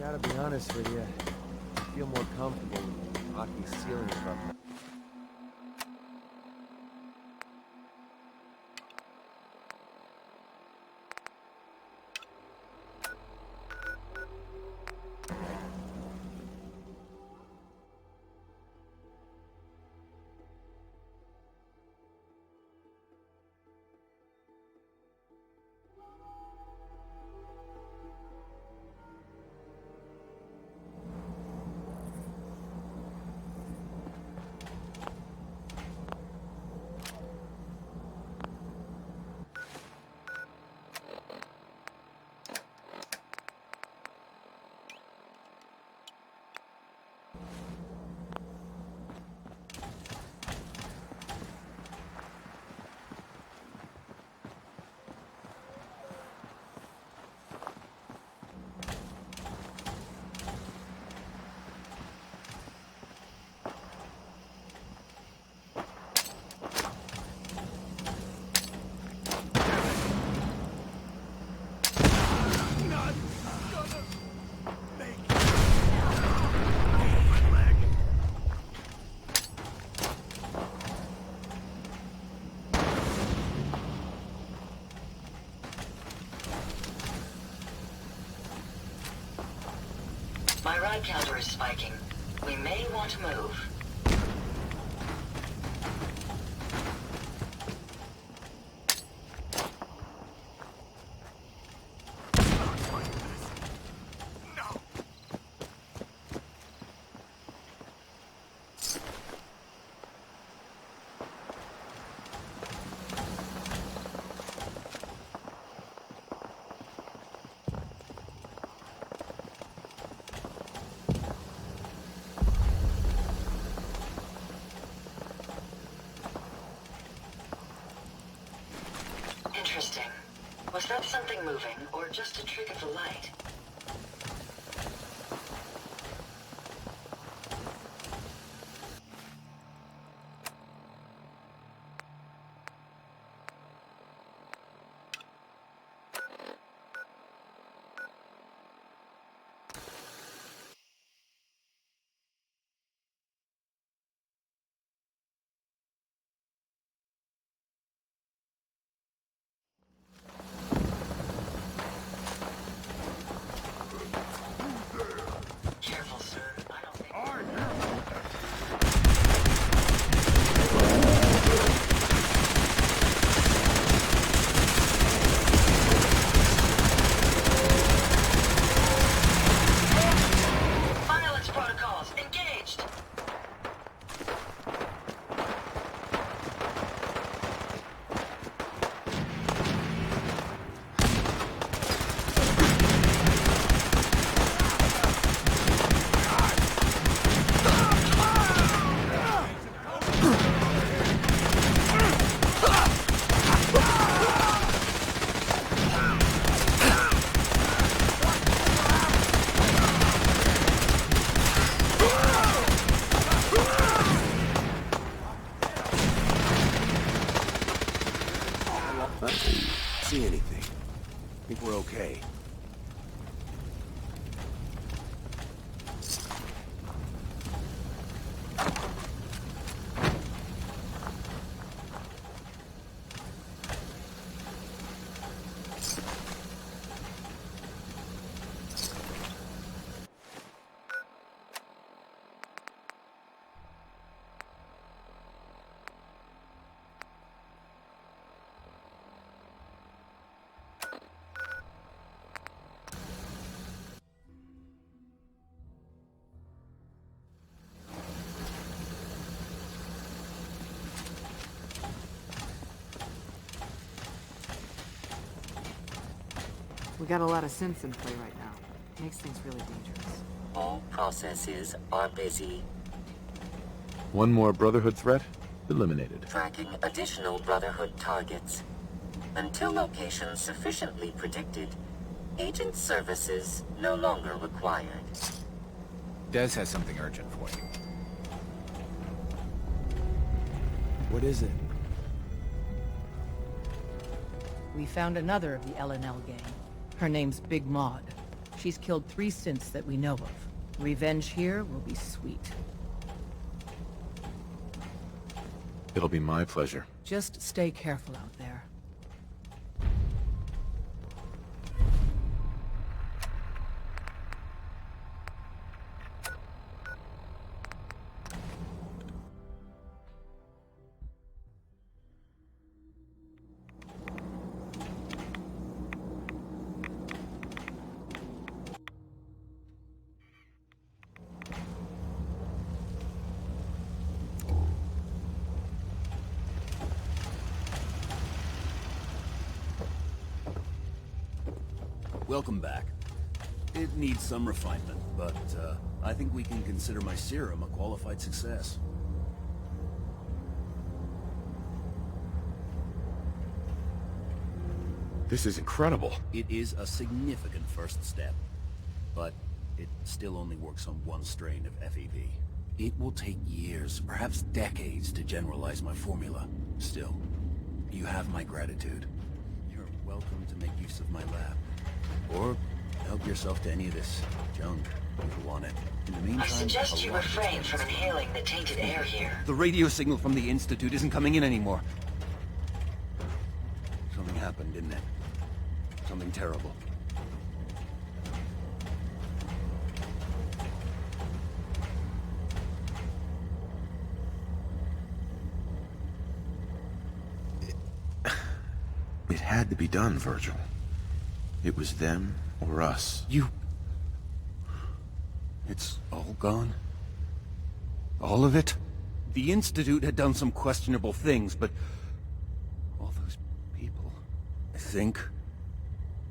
Gotta be honest with you, I feel more comfortable with rocky ceilings above me. My ride counter is spiking. We may want to move. Interesting. Was that something moving, or just a trick of the light? See anything? I think we're okay. We got a lot of synths in play right now. Makes things really dangerous. All processes are busy. One more Brotherhood threat? Eliminated. Tracking additional Brotherhood targets. Until locations sufficiently predicted, agent services no longer required. Des has something urgent for you. What is it? We found another of the L&L gang. Her name's Big Maud. She's killed 3 synths that we know of. Revenge here will be sweet. It'll be my pleasure. Just stay careful out there. Welcome back. It needs some refinement, but I think we can consider my serum a qualified success. This is incredible. It is a significant first step, but it still only works on one strain of FEV. It will take years, perhaps decades, to generalize my formula. Still, you have my gratitude. You're welcome to make use of my lab. Or help yourself to any of this junk if you want it. In the meantime, I suggest you refrain from inhaling the tainted air here. The radio signal from the Institute isn't coming in anymore. Something happened, didn't it? Something terrible. It had to be done, Virgil. It was them or us. You... It's all gone? All of it? The Institute had done some questionable things, but... all those people...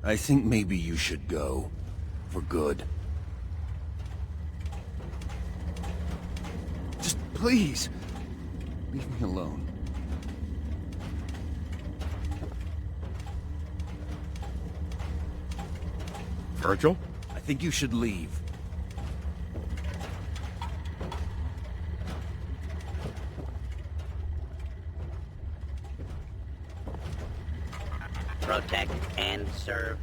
I think maybe you should go. For good. Just please... leave me alone. Virgil? I think you should leave. Protect and serve.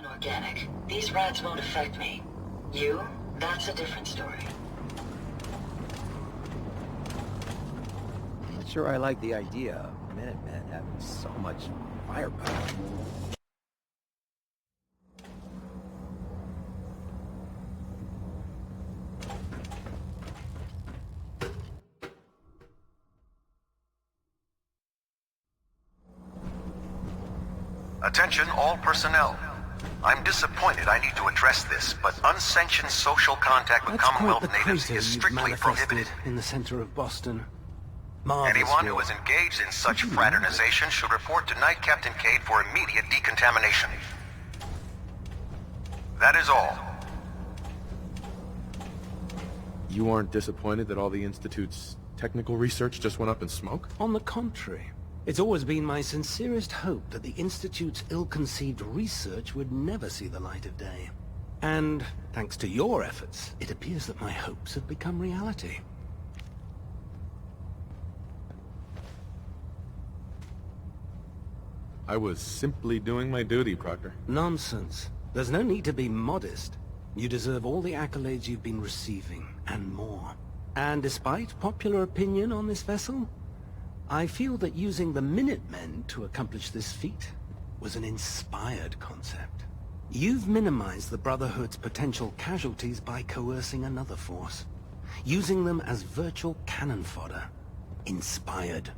Non-organic. These rats won't affect me. You? That's a different story. Not sure I like the idea of Minutemen having so much firepower. Attention all personnel. I'm disappointed I need to address this, but unsanctioned social contact with Commonwealth natives is strictly prohibited. In the center of Boston. Anyone who is engaged in such fraternization should report to Night Captain Cade for immediate decontamination. That is all. You aren't disappointed that all the Institute's technical research just went up in smoke? On the contrary. It's always been my sincerest hope that the Institute's ill-conceived research would never see the light of day. And, thanks to your efforts, it appears that my hopes have become reality. I was simply doing my duty, Proctor. Nonsense. There's no need to be modest. You deserve all the accolades you've been receiving, and more. And despite popular opinion on this vessel, I feel that using the Minutemen to accomplish this feat was an inspired concept. You've minimized the Brotherhood's potential casualties by coercing another force, using them as virtual cannon fodder. Inspired.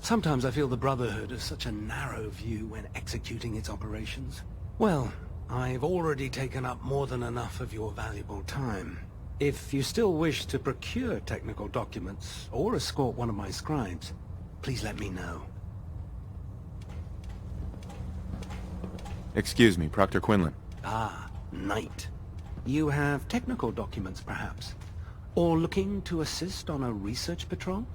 Sometimes I feel the Brotherhood has such a narrow view when executing its operations. Well, I've already taken up more than enough of your valuable time. If you still wish to procure technical documents, or escort one of my scribes, please let me know. Excuse me, Proctor Quinlan. Ah, Knight. You have technical documents, perhaps? Or looking to assist on a research patrol?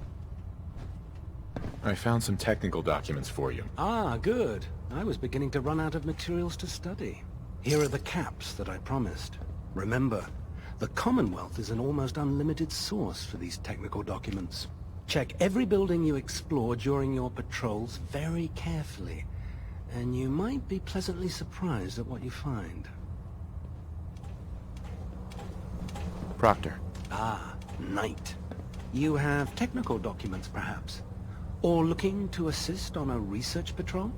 I found some technical documents for you. Ah, good. I was beginning to run out of materials to study. Here are the caps that I promised. Remember, the Commonwealth is an almost unlimited source for these technical documents. Check every building you explore during your patrols very carefully, and you might be pleasantly surprised at what you find. Proctor. Ah, Knight. You have technical documents, perhaps? Or looking to assist on a research patrol?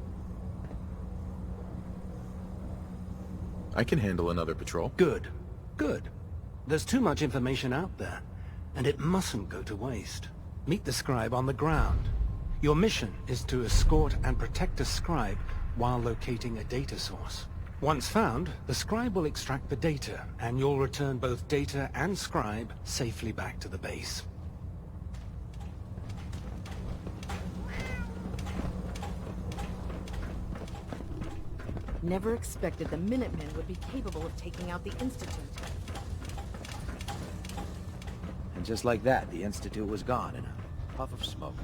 I can handle another patrol. Good. Good. There's too much information out there, and it mustn't go to waste. Meet the scribe on the ground. Your mission is to escort and protect a scribe while locating a data source. Once found, the scribe will extract the data, and you'll return both data and scribe safely back to the base. Never expected the Minutemen would be capable of taking out the Institute. And just like that, the Institute was gone in a puff of smoke.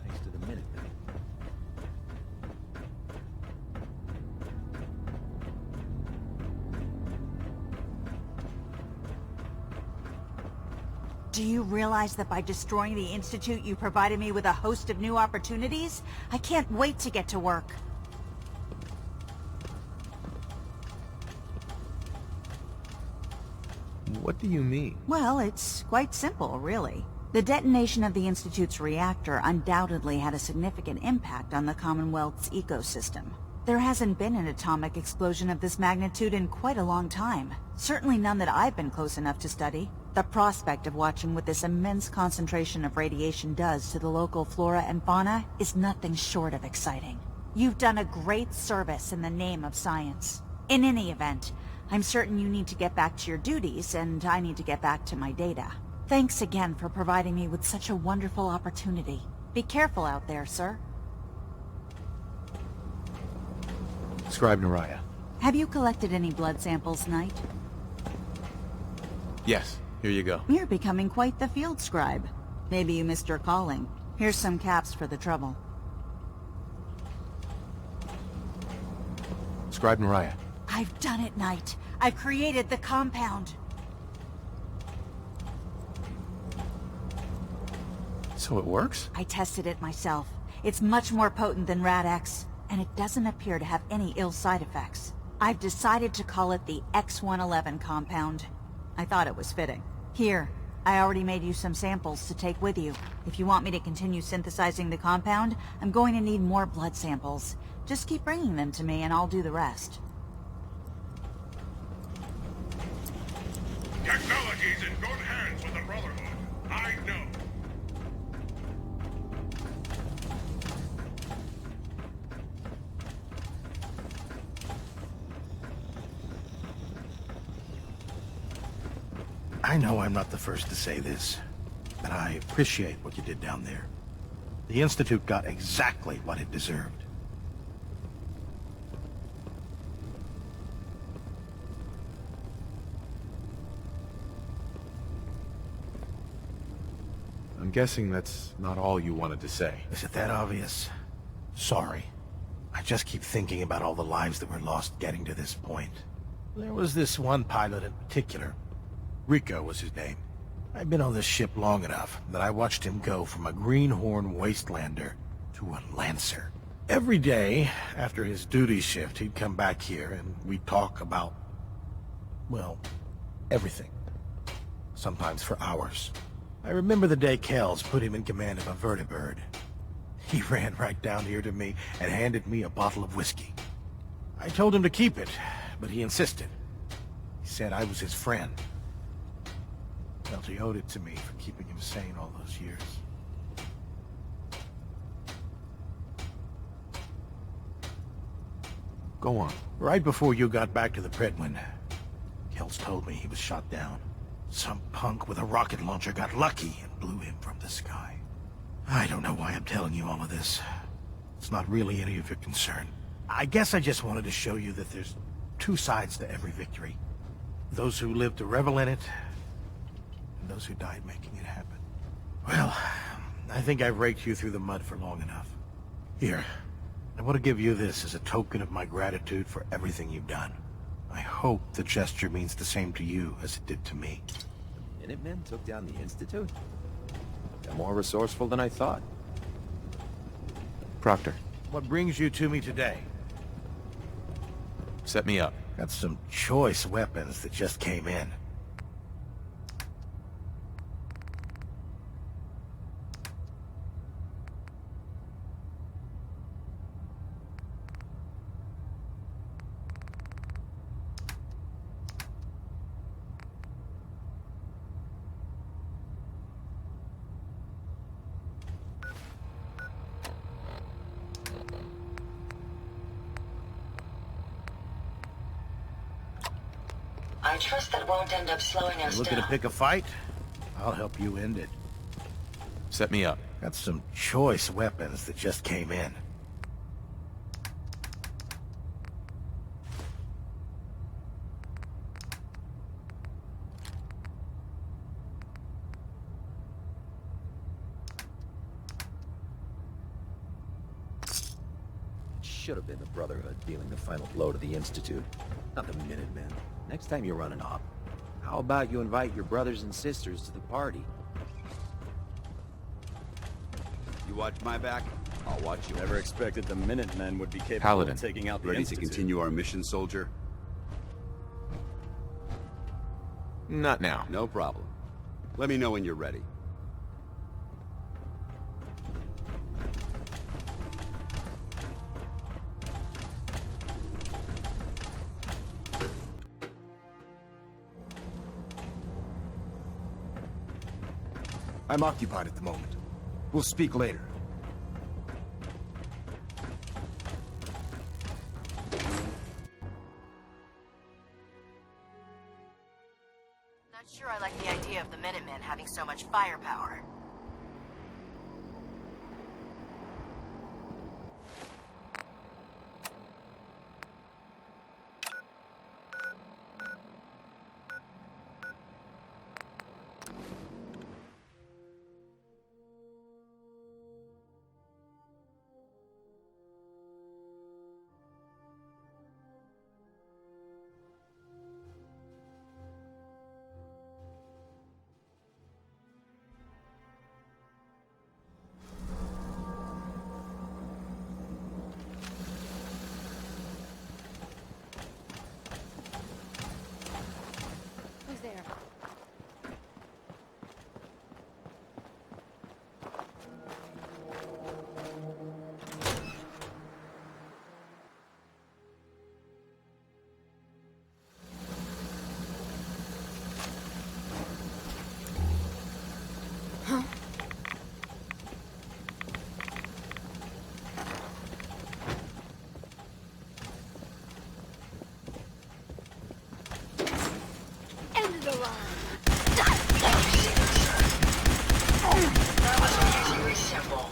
Thanks to the Minutemen. Do you realize that by destroying the Institute, you provided me with a host of new opportunities? I can't wait to get to work. What do you mean? Well, it's quite simple, really. The detonation of the Institute's reactor undoubtedly had a significant impact on the Commonwealth's ecosystem. There hasn't been an atomic explosion of this magnitude in quite a long time. Certainly none that I've been close enough to study. The prospect of watching what this immense concentration of radiation does to the local flora and fauna is nothing short of exciting. You've done a great service in the name of science. In any event, I'm certain you need to get back to your duties, and I need to get back to my data. Thanks again for providing me with such a wonderful opportunity. Be careful out there, sir. Scribe Nэрия. Have you collected any blood samples, Knight? Yes, here you go. You're becoming quite the field scribe. Maybe you missed your calling. Here's some caps for the trouble. Scribe Nэрия. I've done it, Knight. I've created the compound. So it works? I tested it myself. It's much more potent than Rad-X, and it doesn't appear to have any ill side effects. I've decided to call it the X-111 compound. I thought it was fitting. Here, I already made you some samples to take with you. If you want me to continue synthesizing the compound, I'm going to need more blood samples. Just keep bringing them to me and I'll do the rest. Technology's in good hands with the Brotherhood. I know. I know I'm not the first to say this, but I appreciate what you did down there. The Institute got exactly what it deserved. I'm guessing that's not all you wanted to say. Is it that obvious? Sorry. I just keep thinking about all the lives that were lost getting to this point. There was this one pilot in particular. Rico was his name. I'd been on this ship long enough that I watched him go from a greenhorn wastelander to a lancer. Every day, after his duty shift, he'd come back here and we'd talk about, well, everything. Sometimes for hours. I remember the day Kells put him in command of a vertibird. He ran right down here to me and handed me a bottle of whiskey. I told him to keep it, but he insisted. He said I was his friend. Felt he owed it to me for keeping him sane all those years. Go on. Right before you got back to the Predwin, Kells told me he was shot down. Some punk with a rocket launcher got lucky and blew him from the sky. I don't know why I'm telling you all of this. It's not really any of your concern. I guess I just wanted to show you that there's two sides to every victory. Those who live to revel in it, and those who died making it happen. Well, I think I've raked you through the mud for long enough. Here, I want to give you this as a token of my gratitude for everything you've done. I hope the gesture means the same to you as it did to me. The Minutemen took down the Institute? They're more resourceful than I thought. Proctor. What brings you to me today? Set me up. Got some choice weapons that just came in. I trust that won't end up slowing us Looking down. to pick a fight? I'll help you end it. Set me up. Got some choice weapons that just came in. Should have been the Brotherhood dealing the final blow to the Institute, not the Minutemen. Next time you're running off, how about you invite your brothers and sisters to the party? You watch my back, I'll watch you. Never expected the Minutemen would be capable Paladin. of taking out the Ready Institute. to continue our mission, soldier? Not now. No problem. Let me know when you're ready. I'm occupied at the moment. We'll speak later. Not sure I like the idea of the Minutemen having so much firepower. Who's there? End of the line. That was amazingly simple.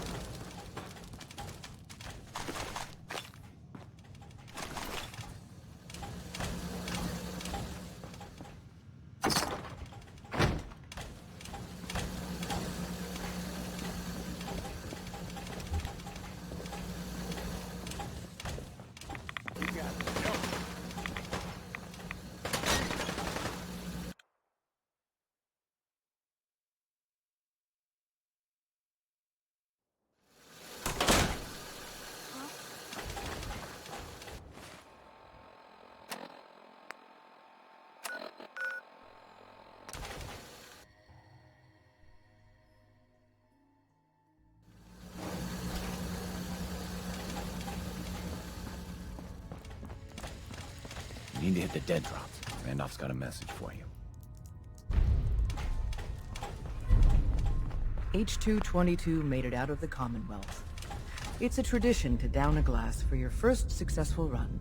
You need to hit the dead drops. Randolph's got a message for you. H-222 made it out of the Commonwealth. It's a tradition to down a glass for your first successful run.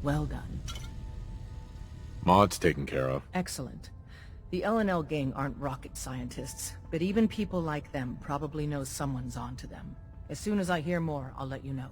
Well done. Maud's taken care of. Excellent. The L&L gang aren't rocket scientists, but even people like them probably know someone's onto them. As soon as I hear more, I'll let you know.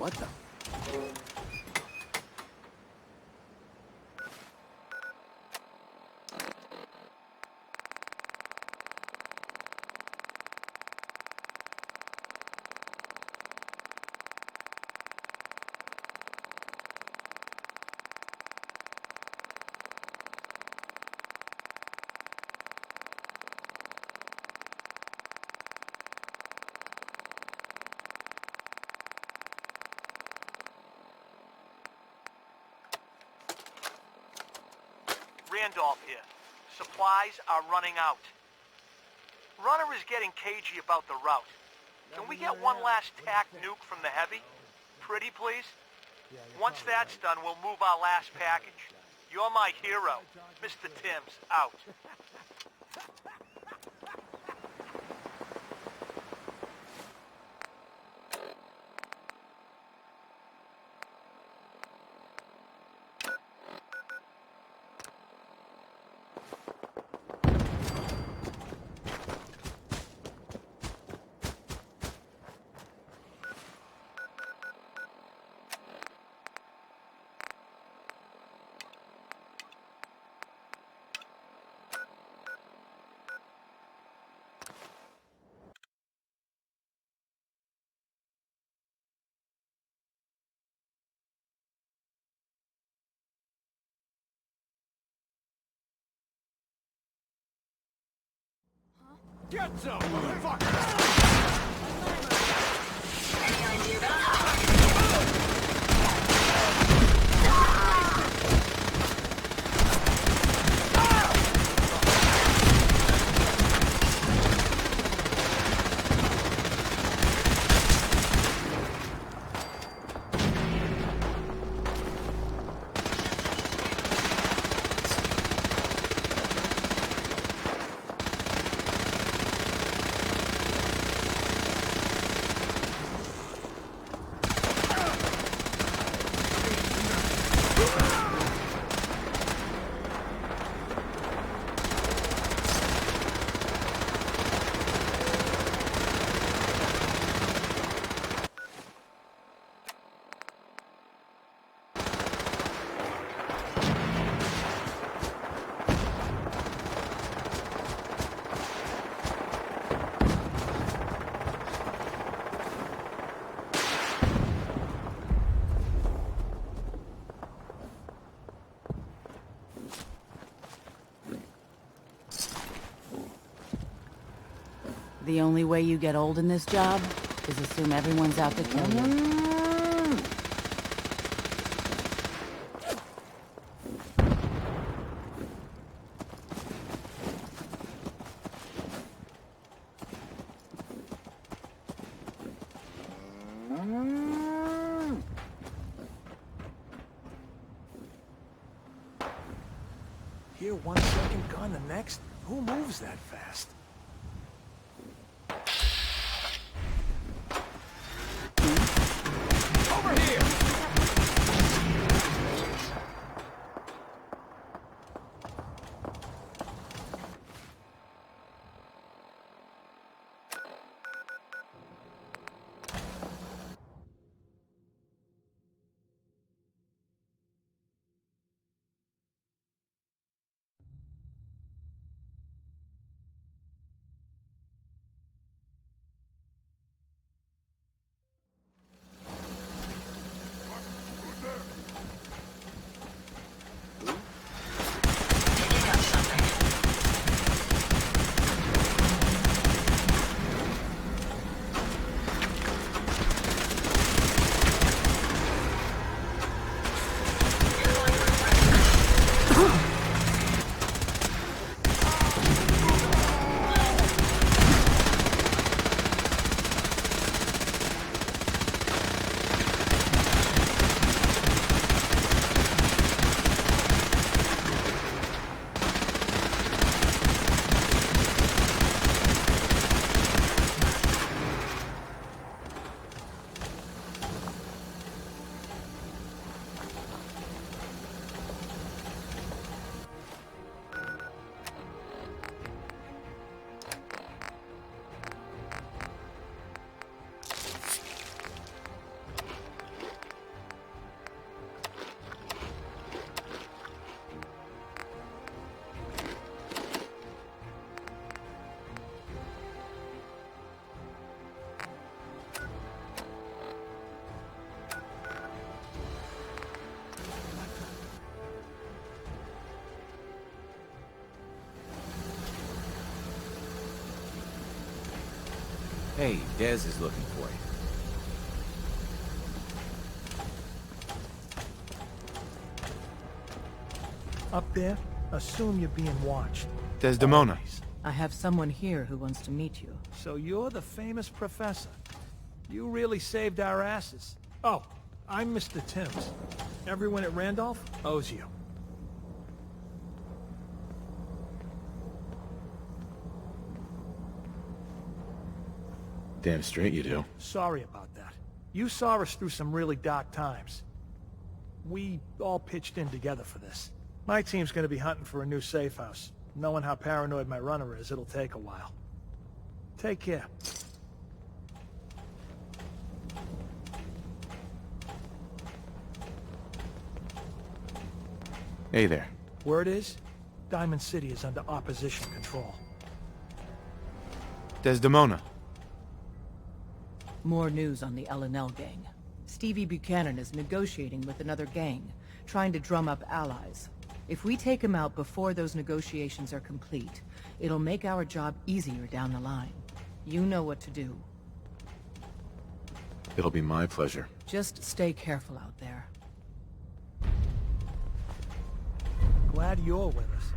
What the? Randolph here. Supplies are running out. Runner is getting cagey about the route. Can we get one last tack nuke from the heavy? Pretty please? Once that's done, we'll move our last package. You're my hero. Mr. Tims, out. Get some, motherfucker! Any idea about The only way you get old in this job is assume everyone's out to kill you. Here 1 second, gone the next? Who moves that fast? Over here! Hey, Dez is looking for you. Up there, assume you're being watched. Desdemona. I have someone here who wants to meet you. So you're the famous professor. You really saved our asses. Oh, I'm Mr. Tims. Everyone at Randolph owes you. Damn straight you do. Sorry about that. You saw us through some really dark times. We all pitched in together for this. My team's gonna be hunting for a new safe house. Knowing how paranoid my runner is, it'll take a while. Take care. Hey there. Word is, Diamond City is under opposition control. Desdemona. More news on the L&L gang. Stevie Bьюкенен is negotiating with another gang, trying to drum up allies. If we take him out before those negotiations are complete, it'll make our job easier down the line. You know what to do. It'll be my pleasure. Just stay careful out there. Glad you're with us.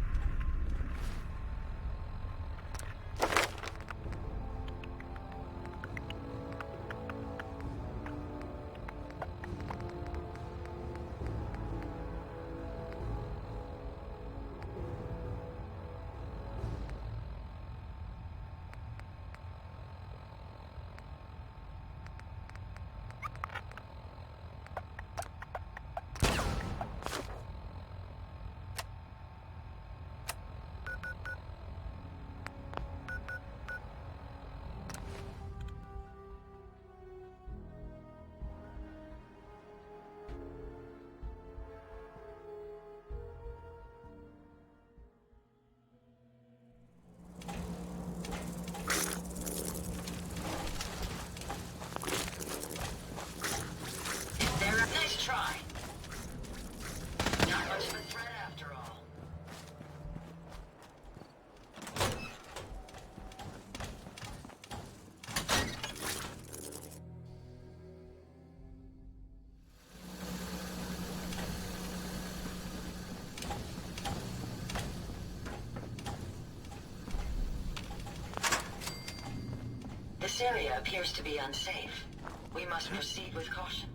This area appears to be unsafe. We must proceed with caution.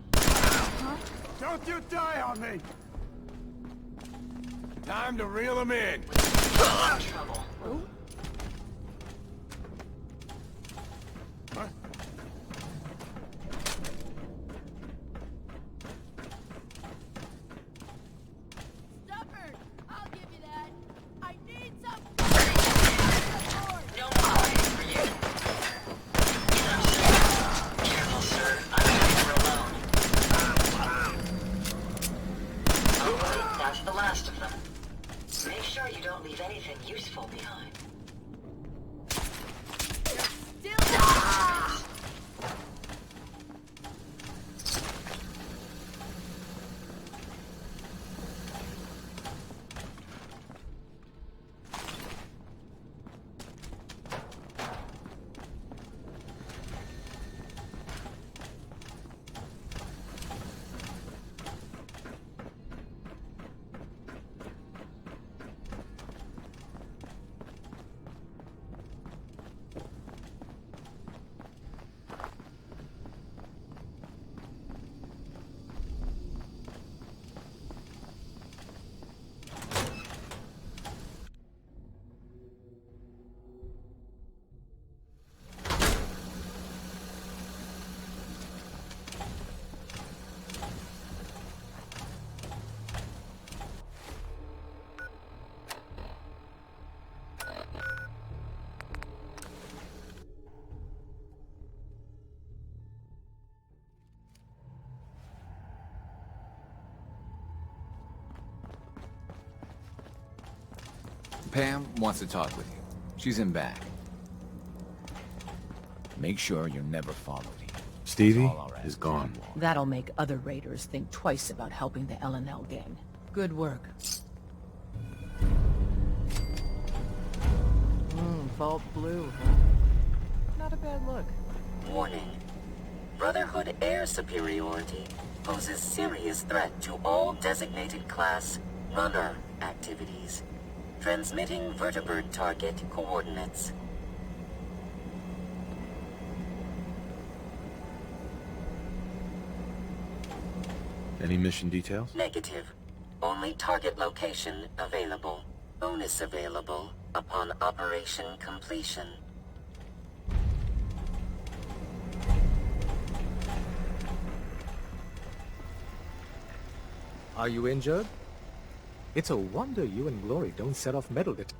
Don't you die on me! Time to reel him in. Trouble. What? Stubborn! I'll give you that. I need some. No more waiting for you. Careful, sir. I'm never alone. Oh, wait, that's the last of them. Make sure you don't leave anything useful behind. Pam wants to talk with you. She's in back. Make sure you're never followed here. Stevie is gone. That'll make other raiders think twice about helping the L&L gang. Good work. Vault blue, huh? Not a bad look. Warning. Brotherhood air superiority poses serious threat to all designated class runner activities. Transmitting vertibird target coordinates. Any mission details? Negative. Only target location available. Bonus available upon operation completion. Are you injured? It's a wonder you and Glory don't set off metal detectors.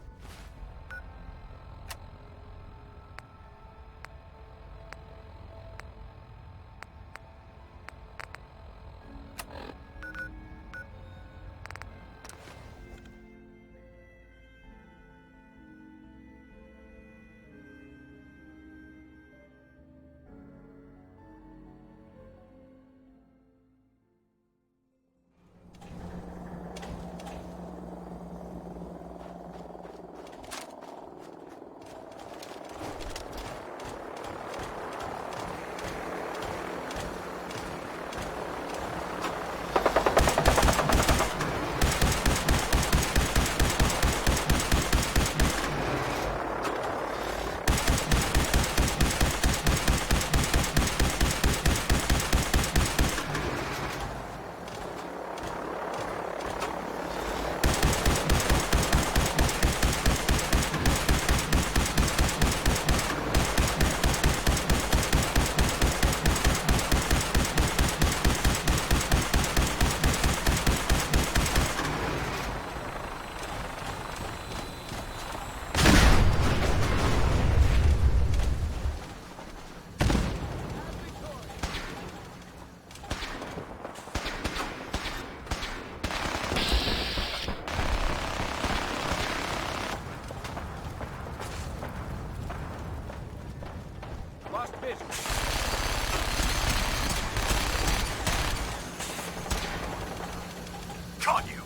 Caught you!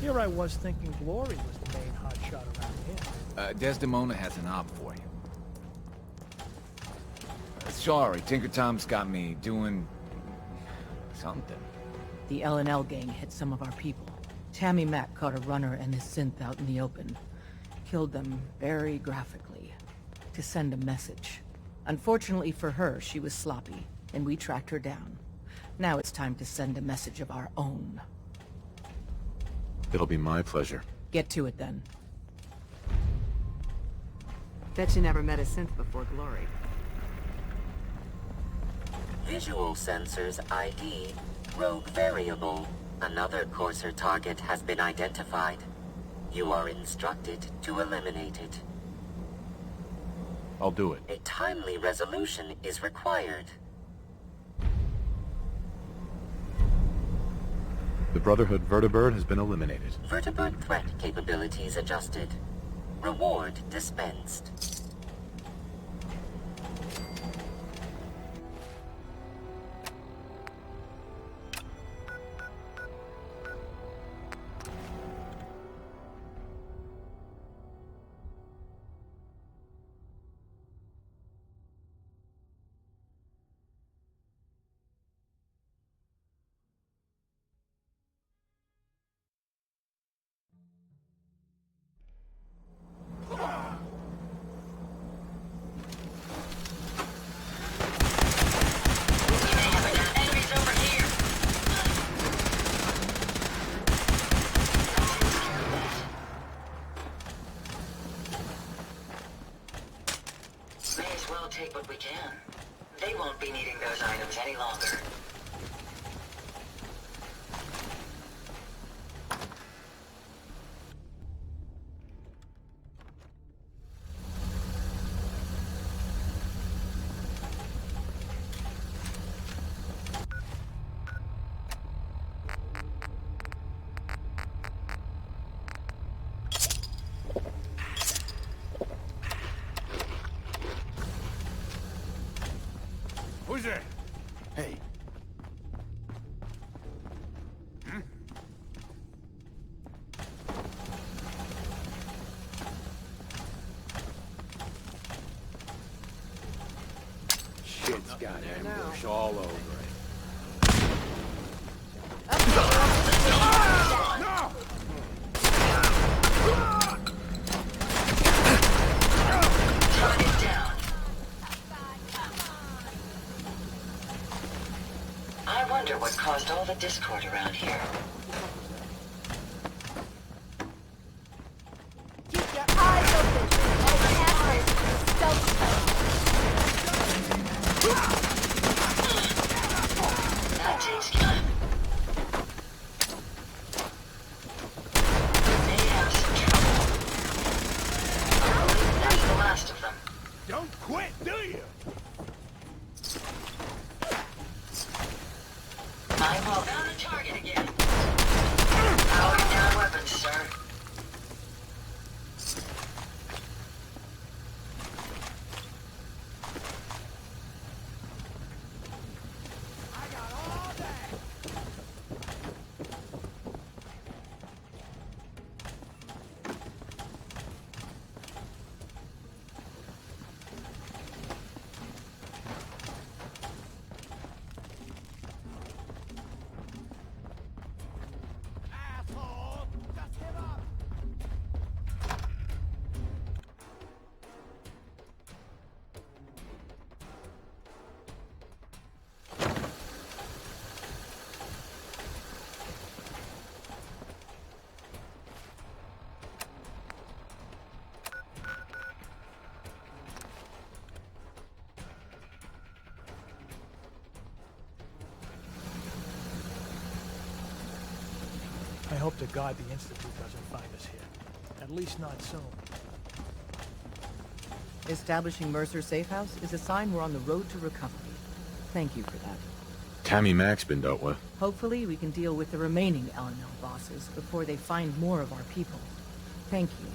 Here I was thinking Glory was the main hotshot around here. Desdemona has an op for you. Sorry, Tinker Tom's got me doing... something. The L&L gang hit some of our people. Tammi Mak caught a runner and his synth out in the open. Killed them very graphically. to send a message. Unfortunately for her, she was sloppy, and we tracked her down. Now it's time to send a message of our own. It'll be my pleasure. Get to it, then. Bet you never met a synth before, Glory. Visual sensors ID rogue variable. Another coarser target has been identified. You are instructed to eliminate it. I'll do it. A timely resolution is required. The Brotherhood Vertibird has been eliminated. Vertibird threat capabilities adjusted. Reward dispensed. Take what we can. They won't be needing those items any longer. Who's there? Hey. Shit's got ambush all over it. No! Target down. I wonder what caused all the discord around here. Keep your eyes open. All the assholes stealth That takes time. We may have some trouble. I believe that's the last of them. Don't quit, do you? I will. Found the target again. Powering down weapons, sir. I hope to God the Institute doesn't find us here. At least not soon. Establishing Mercer's safe house is a sign we're on the road to recovery. Thank you for that. Tammy Mac's been dealt with. Hopefully we can deal with the remaining L&L bosses before they find more of our people. Thank you.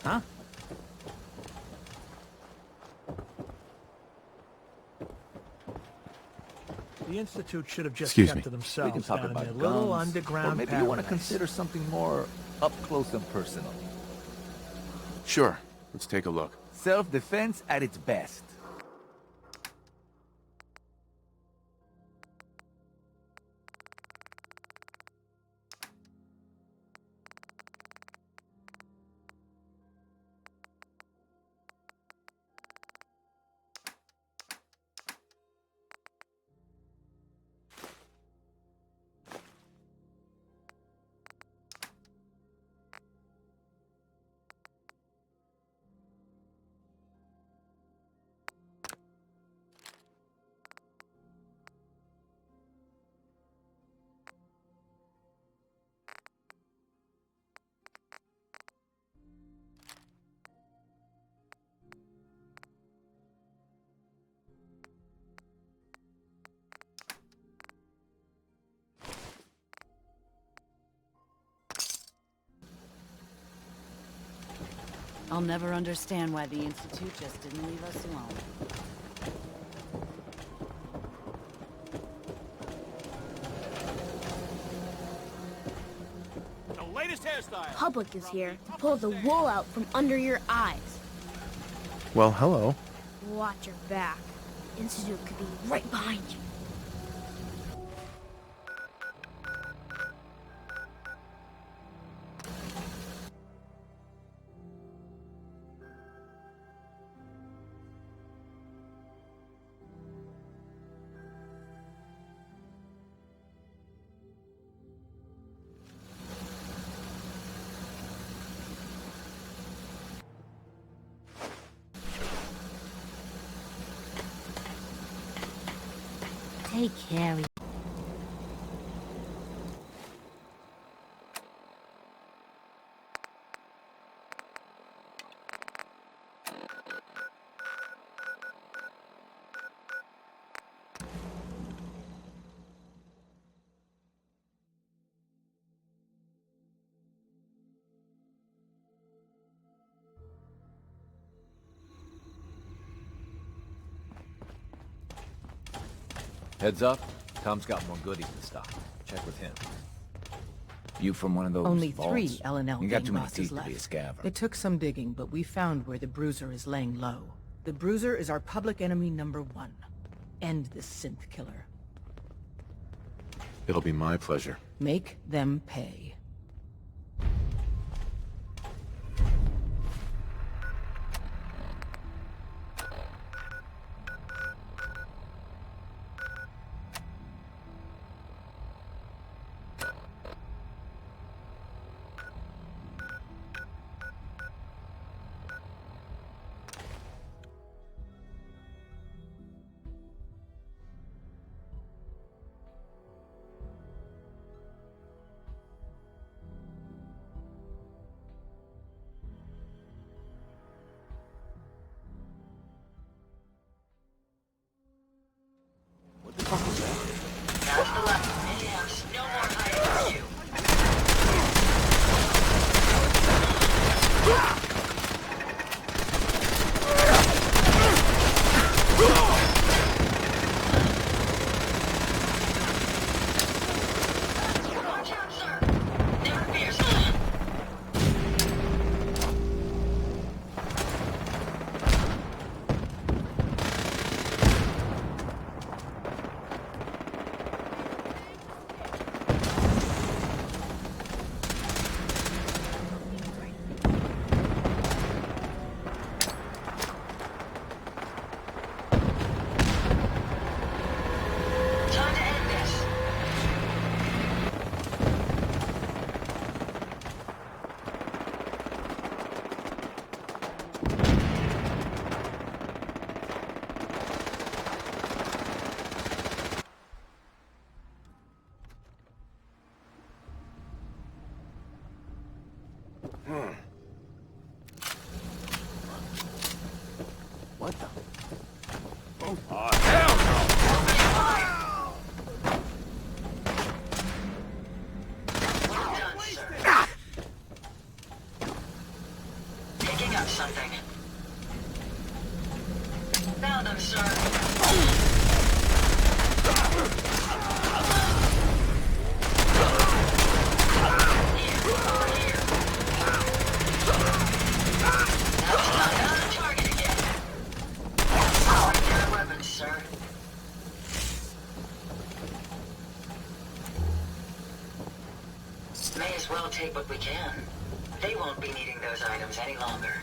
Huh? The Institute should have just Excuse kept me. to We can themselves talk down in about their guns, little or underground maybe you want to paradise. consider something more up close and personal. Sure. Let's take a look. Self-defense at its best. I'll never understand why the Institute just didn't leave us alone. The latest hairstyle. Public is here to pull the wool out from under your eyes. Well, hello. Watch your back. Institute could be right behind you. Take care. Heads up, Tom's got more goodies in stock. Check with him. You from one of those Only vaults? 3 L&L You got gang too many bosses teeth left. to be a scaver. It took some digging, but we found where the Bruiser is laying low. The Bruiser is our public enemy #1. End this synth killer. It'll be my pleasure. Make them pay. What the? Oh, hell no! Taking as well take what we can. They won't be needing those items any longer.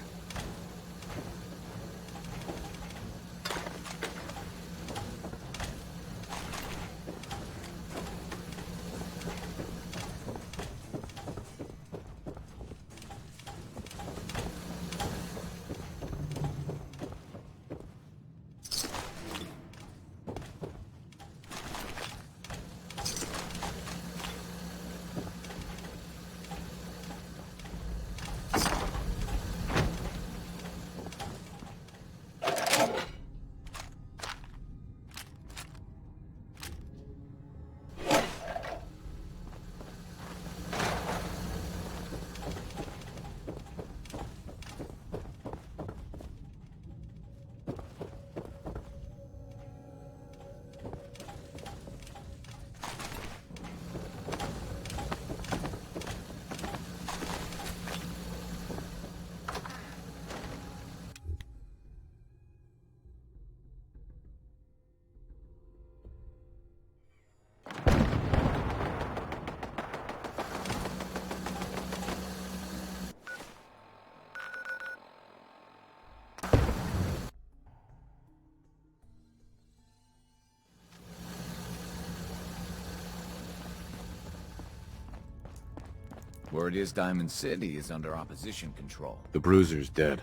Word is Diamond City is under opposition control. The Bruiser's dead.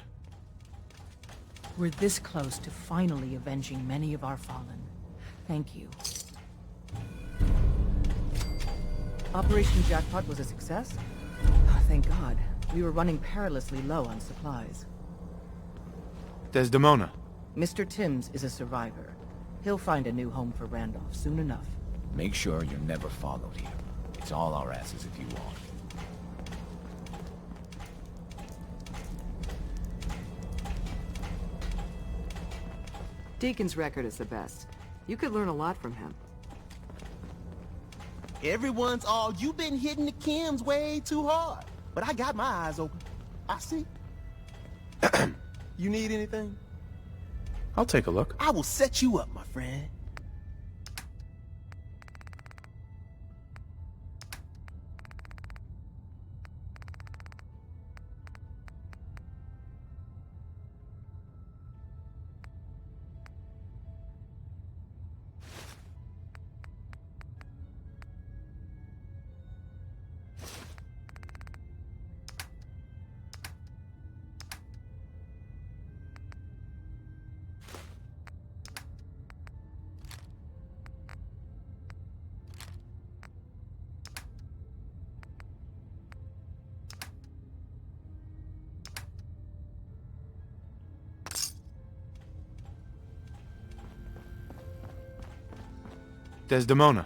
We're this close to finally avenging many of our fallen. Thank you. Operation Jackpot was a success? Oh, thank God. We were running perilously low on supplies. Desdemona. Mr. Tims is a survivor. He'll find a new home for Randolph soon enough. Make sure you're never followed here. It's all our asses if you want. Deacon's record is the best. You could learn a lot from him. Everyone's all, you've been hitting the chems way too hard. But I got my eyes open. I see. You need anything? I'll take a look. I will set you up, my friend. Desdemona.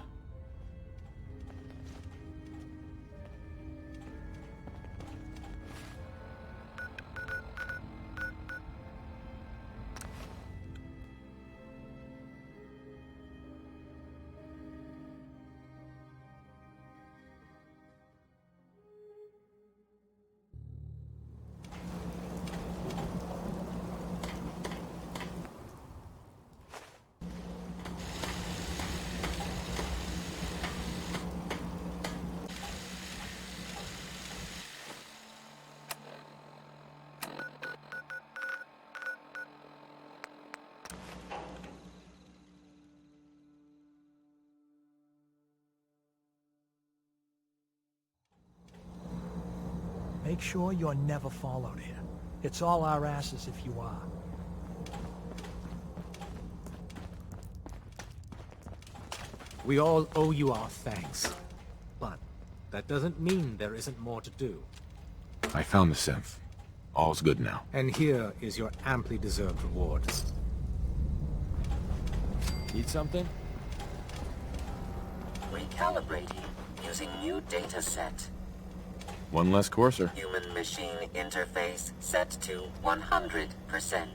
Make sure you're never followed here. It's all our asses if you are. We all owe you our thanks. But that doesn't mean there isn't more to do. I found the synth. All's good now. And here is your amply deserved reward. Need something? Recalibrating using new data set. One less courser. Human-machine interface set to 100%.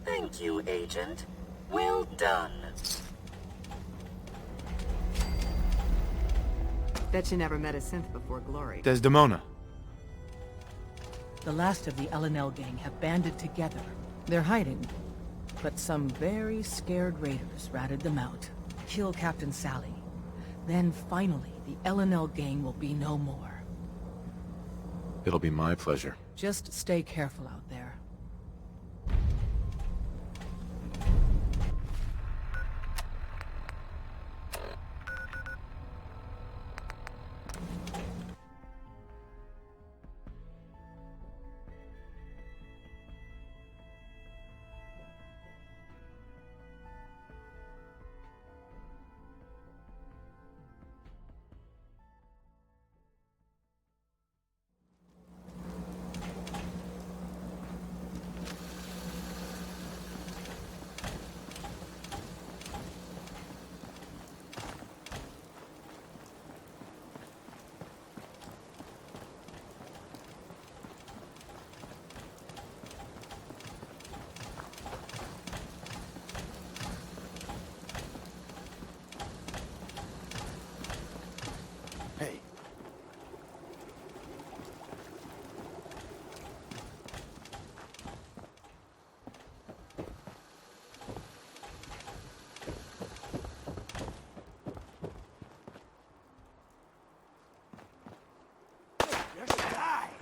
Thank you, Agent. Well done. Bet you never met a synth before Glory. Desdemona. The last of the LNL gang have banded together. They're hiding, but some very scared raiders ratted them out. Kill Captain Salli. Then finally, the LNL gang will be no more. It'll be my pleasure. Just stay careful out there.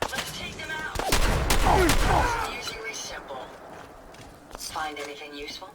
Let's take them out. Usually simple. Find anything useful?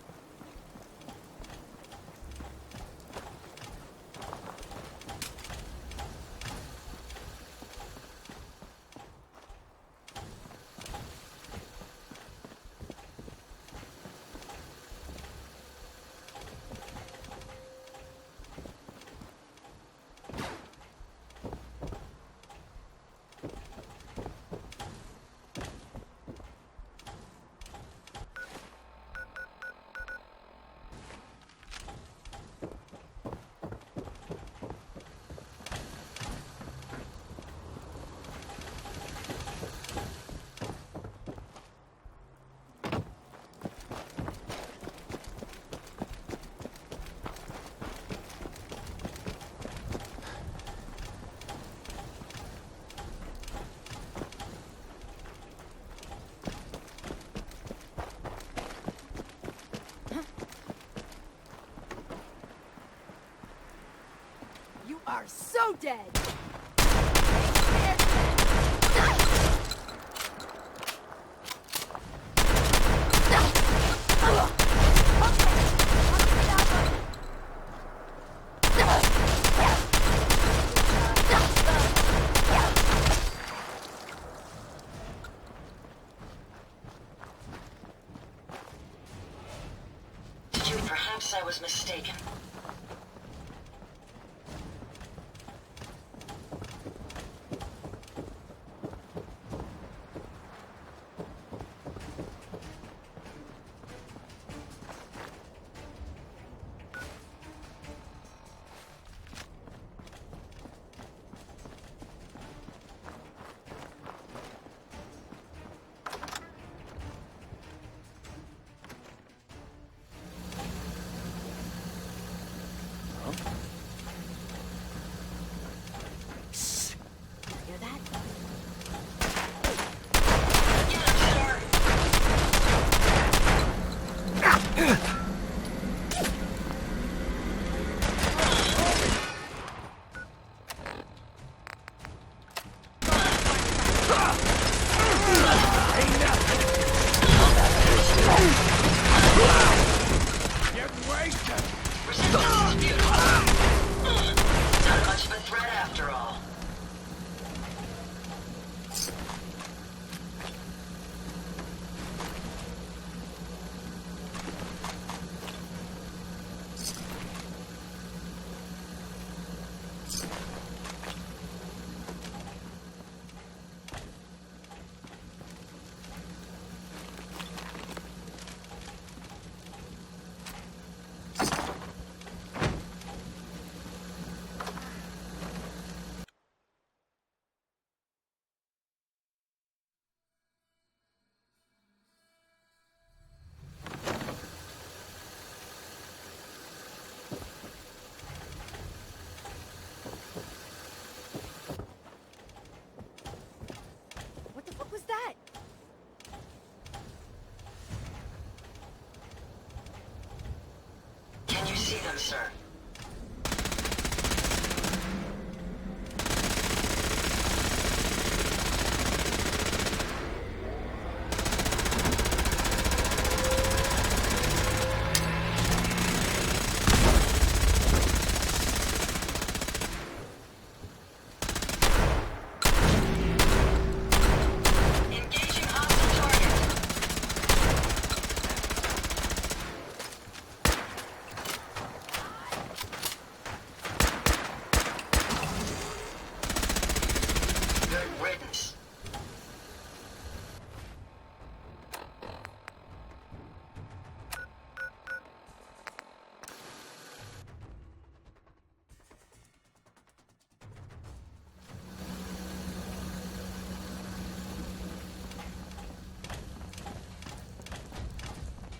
Are so dead. Perhaps I was mistaken.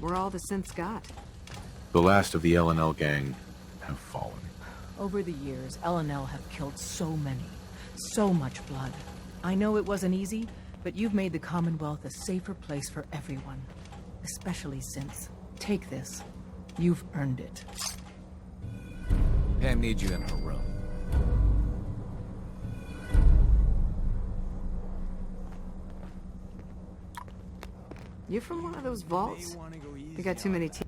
We're all the synths got. The last of the L&L gang have fallen. Over the years, L&L have killed so many. So much blood. I know it wasn't easy, but you've made the Commonwealth a safer place for everyone. Especially synths. Take this. You've earned it. Pam needs you in her room. You from one of those vaults? You got too many teeth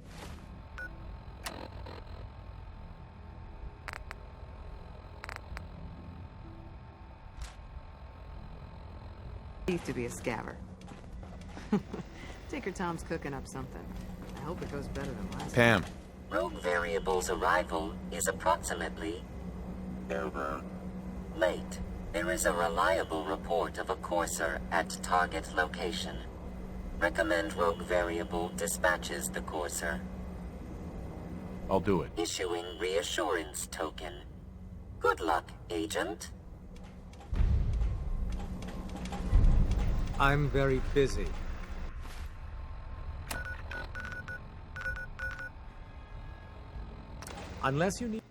to be a scabber. Tinker Tom's cooking up something. I hope it goes better than last Pam. Rogue Variable's arrival is approximately... late. There is a reliable report of a courser at target location. Recommend Rogue Variable dispatches the courser. I'll do it. Issuing reassurance token. Good luck, Agent. I'm very busy. Unless you need...